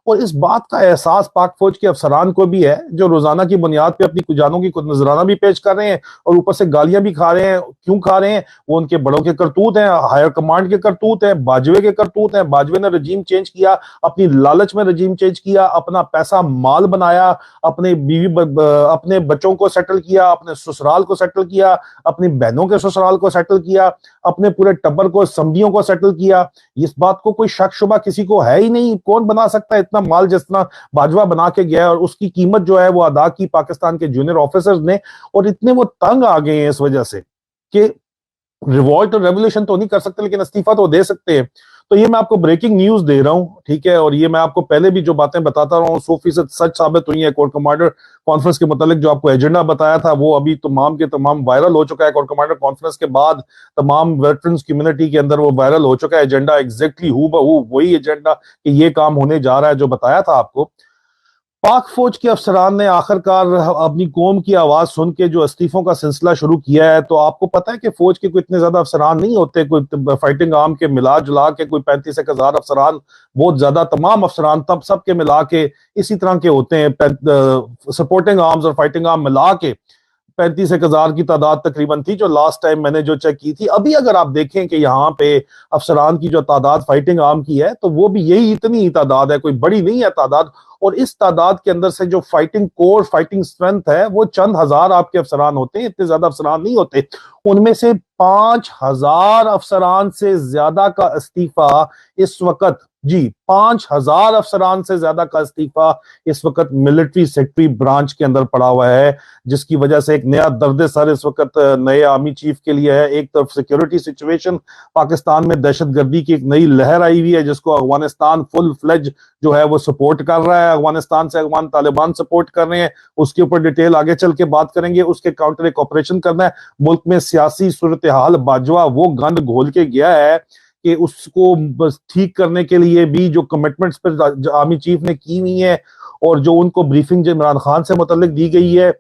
और इस बात का एहसास पाक फौज के अफसरान को भी है, जो रोजाना की बुनियाद पे अपनी जानों की नजराना भी पेश कर रहे हैं और ऊपर से गालियां भी खा रहे हैं। क्यों खा रहे हैं? वो उनके बड़ों के करतूत हैं, हायर कमांड के करतूत हैं, बाजवे के करतूत हैं। बाजवे ने रजीम चेंज किया, अपनी लालच में रजीम चेंज किया, अपना पैसा माल बनाया, अपने अपने बच्चों को सेटल किया, अपने ससुराल को सेटल किया, अपनी बहनों के ससुराल को सेटल किया, अपने पूरे टब्बर को, समधियों को सेटल किया। इस बात को कोई शक शुबा किसी को है ही नहीं। कौन बना सकता है इतना माल जितना बाजवा बना के गया है? और उसकी कीमत जो है वो अदा की पाकिस्तान के जूनियर ऑफिसर्स ने। और इतने वो तंग आ गए हैं इस वजह से कि रिवॉल्ट और रेवोल्यूशन तो नहीं कर सकते, लेकिन इस्तीफा तो दे सकते हैं। तो ये मैं आपको ब्रेकिंग न्यूज दे रहा हूं, ठीक है। और ये मैं आपको पहले भी जो बातें बताता रहा हूं 100% सच साबित हुई है। कोर कमांडर कॉन्फ्रेंस के मुतालिक जो आपको एजेंडा बताया था वो अभी तमाम के तमाम वायरल हो चुका है। कोर कमांडर कॉन्फ्रेंस के बाद तमाम वेटरन्स कम्युनिटी के अंदर वो वायरल हो चुका है एजेंडा, एग्जैक्टली हू बहू वही एजेंडा कि ये काम होने जा रहा है जो बताया था आपको। पाक फौज के अफसरान ने आखिरकार अपनी कौम की आवाज सुन के जो इस्तीफों का सिलसिला शुरू किया है। तो आपको पता है कि फौज के कोई इतने ज्यादा अफसरान नहीं होते, कोई फाइटिंग आर्म के मिला जुला के कोई 35,000 अफसरान, बहुत ज्यादा तमाम अफसरान तब सब के मिला के इसी तरह के होते हैं। सपोर्टिंग आर्म्स और फाइटिंग आर्म मिला के 35,000 की तादाद तकरीबन थी जो लास्ट टाइम मैंने जो चेक की थी। अभी अगर आप देखें कि यहाँ पे अफसरान की जो तादाद फाइटिंग आर्म की है तो वो भी यही इतनी ही तादाद है, कोई बड़ी नहीं है तादाद। और इस तादाद के अंदर से जो फाइटिंग कोर, फाइटिंग स्ट्रेंथ है वो चंद हजार आपके अफसरान होते हैं, इतने ज्यादा अफसरान नहीं होते। उनमें से 5,000 अफसरान से ज्यादा का इस्तीफा इस वक्त, जी 5,000 अफसरान से ज्यादा का इस्तीफा इस वक्त मिलिट्री सेक्रेटरी ब्रांच के अंदर पड़ा हुआ है, जिसकी वजह से एक नया दर्द सर इस वक्त नए आर्मी चीफ के लिए है। एक तरफ सिक्योरिटी सिचुएशन, पाकिस्तान में दहशतगर्दी की एक नई लहर आई हुई है जिसको अफगानिस्तान फुल फ्लेज जो है वो सपोर्ट कर रहा है। अफगानिस्तान से अफगान तालिबान सपोर्ट कर रहे हैं, उसके ऊपर डिटेल आगे चल के बात करेंगे। उसके काउंटर एक ऑपरेशन करना है। मुल्क में सियासी सूरत हाल, बाजवा वो गंद घोल के गया है कि उसको बस ठीक करने के लिए भी जो कमिटमेंट्स पर आर्मी चीफ ने की हुई है और जो उनको ब्रीफिंग जो इमरान खान से मुतल्लिक दी गई है